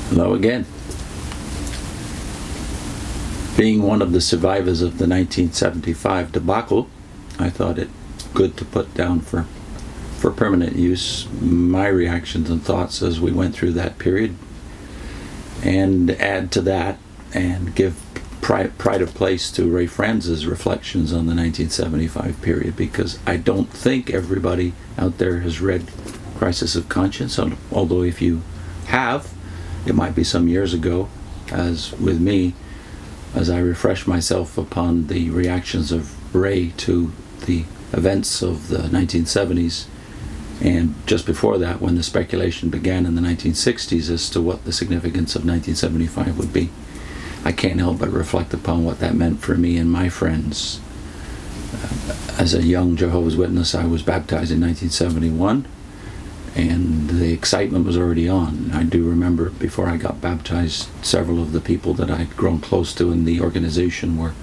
Hello again. Being one of the survivors of the 1975 debacle, I thought it good to put down for permanent use my reactions and thoughts as we went through that period, and add to that and give pride of place to Ray Franz's reflections on the 1975 period, because I don't think everybody out there has read Crisis of Conscience, although if you have, it might be some years ago, as with me, as I refresh myself upon the reactions of Ray to the events of the 1970s, and just before that, when the speculation began in the 1960s as to what the significance of 1975 would be. I can't help but reflect upon what that meant for me and my friends. As a young Jehovah's Witness, I was baptized in 1971, and the excitement was already on. I do remember before I got baptized, several of the people that I'd grown close to in the organization were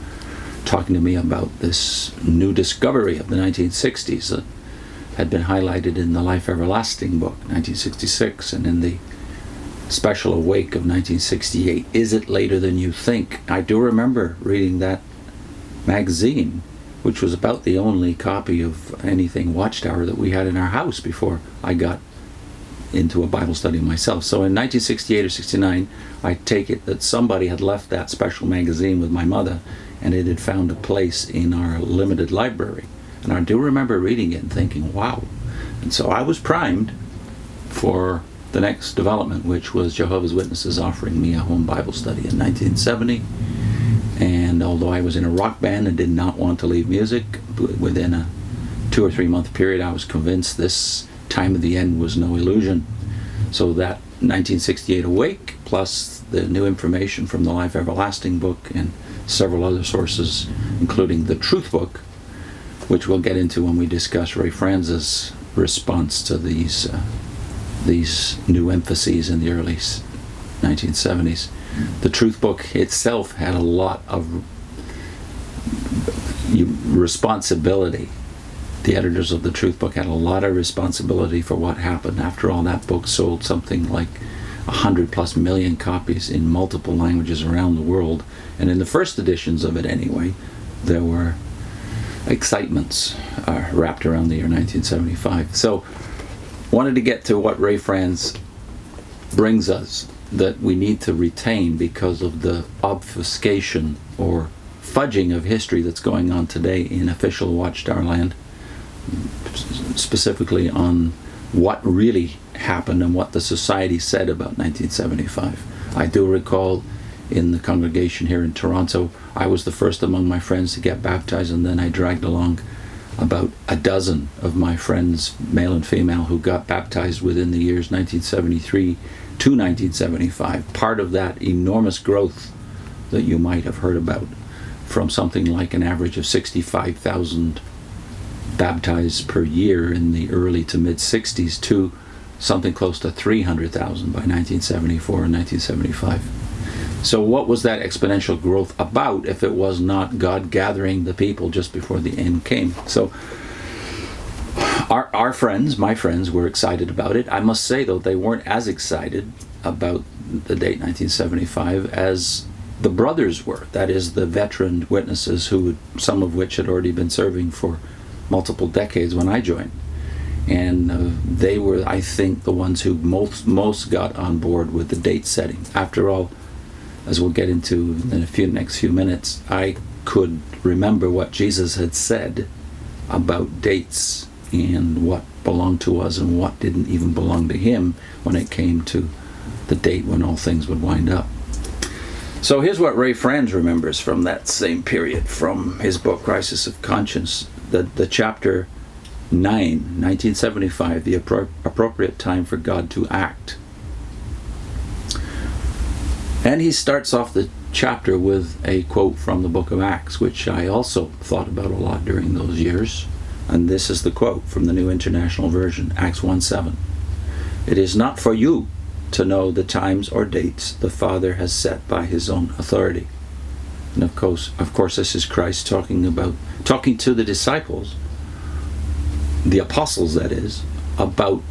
talking to me about this new discovery of the 1960s that had been highlighted in the Life Everlasting book, 1966, and in the Special Awake of 1968. Is it later than you think? I do remember reading that magazine, which was about the only copy of anything Watchtower that we had in our house before I got into a Bible study myself. So in 1968 or 69, I take it that somebody had left that special magazine with my mother, and it had found a place in our limited library. And I do remember reading it and thinking, wow. And so I was primed for the next development, which was Jehovah's Witnesses offering me a home Bible study in 1970. And although I was in a rock band and did not want to leave music, within a 2 or 3 month period, I was convinced this time of the end was no illusion. So that 1968 Awake, plus the new information from the Life Everlasting book and several other sources, including the Truth book, which we'll get into when we discuss Ray Franz's response to these new emphases in the early 1970s. The Truth book itself had a lot of responsibility. The editors of the Truth book had a lot of responsibility for what happened. After all, that book sold something like 100+ million copies in multiple languages around the world. And in the first editions of it anyway, there were excitements wrapped around the year 1975. So, wanted to get to what Ray Franz brings us that we need to retain because of the obfuscation or fudging of history that's going on today in official Watchtower land, specifically on what really happened and what the society said about 1975. I do recall in the congregation here in Toronto, I was the first among my friends to get baptized, and then I dragged along about a dozen of my friends, male and female, who got baptized within the years 1973 to 1975. Part of that enormous growth that you might have heard about, from something like an average of 65,000 baptized per year in the early to mid 60s to something close to 300,000 by 1974 and 1975. So what was that exponential growth about if it was not God gathering the people just before the end came? So our friends, my friends, were excited about it. I must say, though, they weren't as excited about the date 1975 as the brothers were. That is, the veteran witnesses, some of which had already been serving for multiple decades when I joined. And they were, I think, the ones who most got on board with the date setting. After all, as we'll get into in the next few minutes, I could remember what Jesus had said about dates and what belonged to us and what didn't even belong to him when it came to the date when all things would wind up. So here's what Ray Franz remembers from that same period, from his book Crisis of Conscience, the chapter 9, 1975, the appropriate time for God to act. And he starts off the chapter with a quote from the book of Acts, which I also thought about a lot during those years. And this is the quote from the New International Version, Acts 1:7. "It is not for you to know the times or dates the Father has set by his own authority." And of course, this is Christ talking to the disciples, the apostles that is, about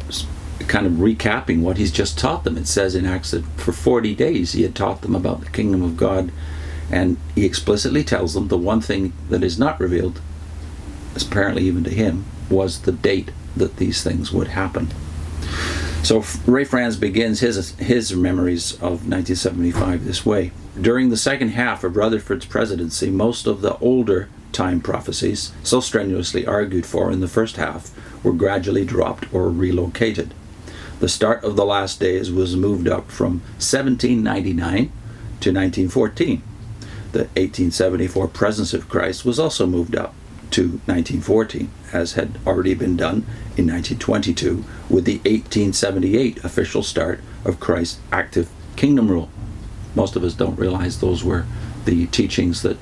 kind of recapping what he's just taught them. It says in Acts that for 40 days he had taught them about the kingdom of God, and he explicitly tells them the one thing that is not revealed, apparently even to him, was the date that these things would happen. So Ray Franz begins his memories of 1975 this way. During the second half of Rutherford's presidency, most of the older time prophecies, so strenuously argued for in the first half, were gradually dropped or relocated. The start of the last days was moved up from 1799 to 1914. The 1874 presence of Christ was also moved up to 1914, as had already been done in 1922 with the 1878 official start of Christ's active kingdom rule. Most of us don't realize those were the teachings that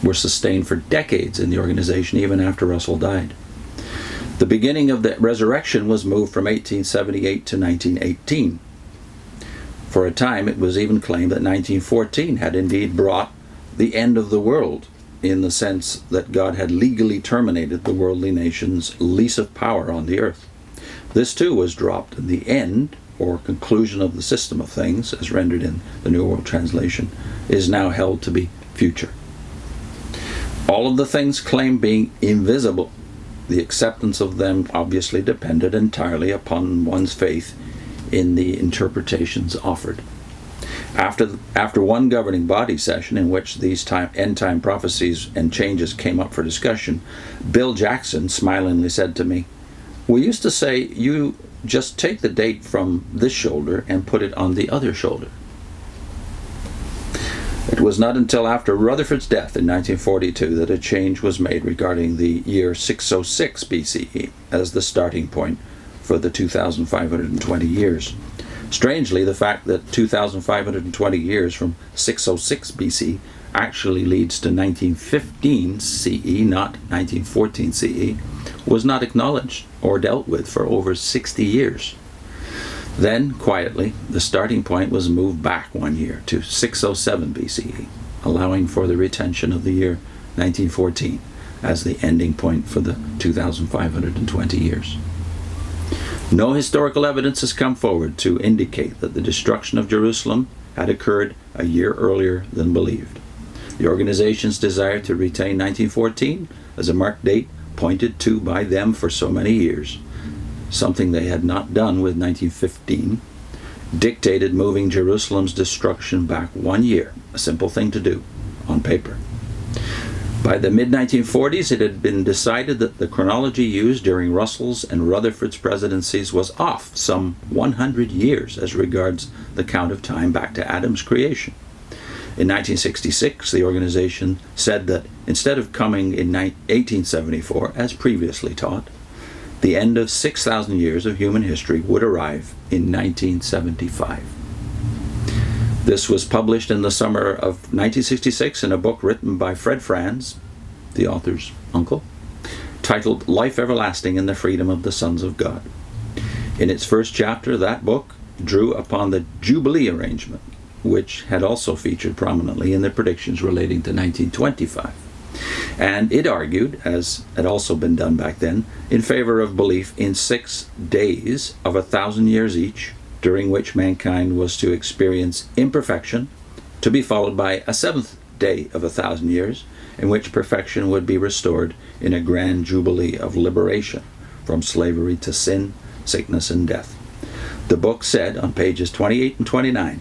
were sustained for decades in the organization, even after Russell died. The beginning of the resurrection was moved from 1878 to 1918. For a time, it was even claimed that 1914 had indeed brought the end of the world, in the sense that God had legally terminated the worldly nation's lease of power on the earth. This too was dropped, and the end, or conclusion of the system of things, as rendered in the New World Translation, is now held to be future. All of the things claimed being invisible, the acceptance of them obviously depended entirely upon one's faith in the interpretations offered. After one governing body session in which these end-time prophecies and changes came up for discussion, Bill Jackson smilingly said to me, "We used to say, you just take the date from this shoulder and put it on the other shoulder." It was not until after Rutherford's death in 1942 that a change was made regarding the year 606 BCE as the starting point for the 2,520 years. Strangely, the fact that 2,520 years from 606 BC actually leads to 1915 CE, not 1914 CE, was not acknowledged or dealt with for over 60 years. Then, quietly, the starting point was moved back 1 year to 607 BCE, allowing for the retention of the year 1914 as the ending point for the 2,520 years. No historical evidence has come forward to indicate that the destruction of Jerusalem had occurred a year earlier than believed. The organization's desire to retain 1914 as a marked date pointed to by them for so many years, something they had not done with 1915, dictated moving Jerusalem's destruction back 1 year, a simple thing to do on paper. By the mid-1940s, it had been decided that the chronology used during Russell's and Rutherford's presidencies was off some 100 years as regards the count of time back to Adam's creation. In 1966, the organization said that instead of coming in 1874, as previously taught, the end of 6,000 years of human history would arrive in 1975. This was published in the summer of 1966 in a book written by Franz, the author's uncle, titled Life Everlasting and the Freedom of the Sons of God. In its first chapter, that book drew upon the Jubilee arrangement, which had also featured prominently in the predictions relating to 1925. And it argued, as had also been done back then, in favor of belief in 6 days of 1,000 years each, during which mankind was to experience imperfection, to be followed by a 7th day of 1,000 years, in which perfection would be restored in a grand jubilee of liberation from slavery to sin, sickness, and death. The book said on pages 28 and 29,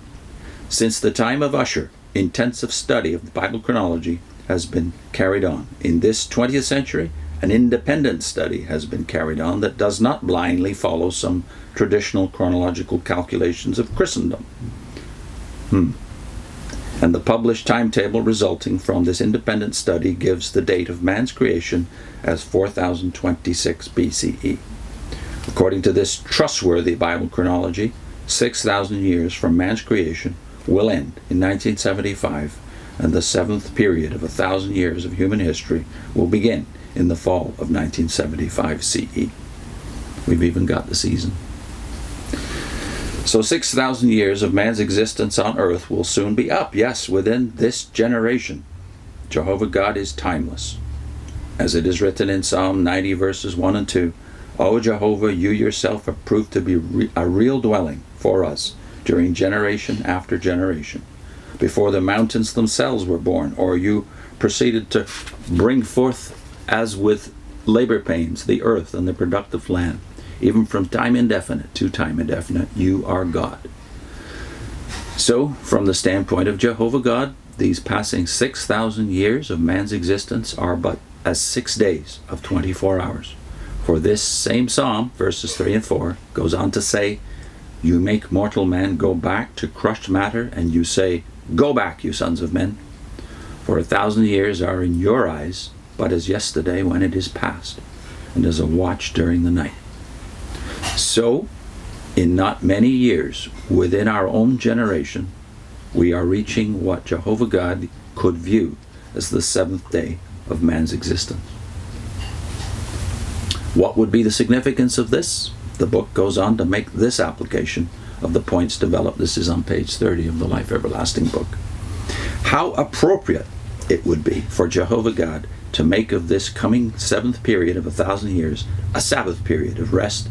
"Since the time of Ussher, intensive study of the Bible chronology has been carried on. In this 20th century, an independent study has been carried on that does not blindly follow some traditional chronological calculations of Christendom." And the published timetable resulting from this independent study gives the date of man's creation as 4026 BCE. According to this trustworthy Bible chronology, 6,000 years from man's creation will end in 1975, and the 7th period of 1,000 years of human history will begin in the fall of 1975 CE. We've even got the season. So 6,000 years of man's existence on earth will soon be up, yes, within this generation. Jehovah God is timeless. As it is written in Psalm 90 verses 1 and 2, O Jehovah, you yourself have proved to be a real dwelling for us during generation after generation, before the mountains themselves were born, or you proceeded to bring forth as with labor pains the earth and the productive land. Even from time indefinite to time indefinite, you are God. So, from the standpoint of Jehovah God, these passing 6,000 years of man's existence are but as 6 days of 24 hours. For this same psalm, verses 3 and 4, goes on to say, you make mortal man go back to crushed matter, and you say, go back, you sons of men. For 1,000 years are in your eyes but as yesterday when it is past, and as a watch during the night. So, in not many years, within our own generation, we are reaching what Jehovah God could view as the seventh day of man's existence. What would be the significance of this? The book goes on to make this application of the points developed. This is on page 30 of the Life Everlasting book. How appropriate it would be for Jehovah God to make of this coming seventh period of 1,000 years a Sabbath period of rest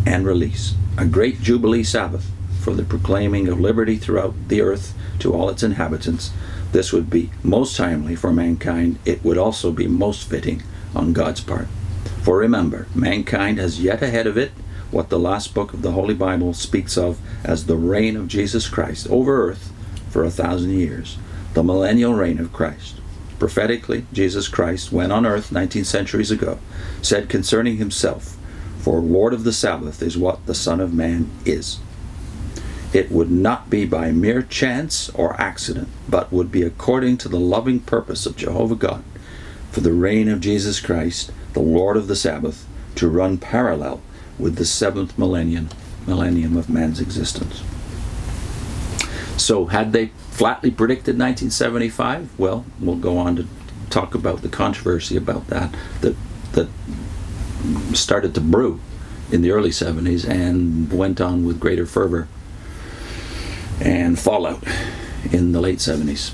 and release, a great Jubilee Sabbath for the proclaiming of liberty throughout the earth to all its inhabitants. This would be most timely for mankind. It would also be most fitting on God's part. For remember, mankind has yet ahead of it what the last book of the Holy Bible speaks of as the reign of Jesus Christ over earth for 1,000 years, the millennial reign of Christ. Prophetically, Jesus Christ, when on earth 19 centuries ago, said concerning himself, for Lord of the Sabbath is what the Son of Man is. It would not be by mere chance or accident, but would be according to the loving purpose of Jehovah God, for the reign of Jesus Christ, the Lord of the Sabbath, to run parallel with the seventh millennium of man's existence. So had they flatly predicted 1975? Well, we'll go on to talk about the controversy about that started to brew in the early 70s and went on with greater fervor and fallout in the late 70s.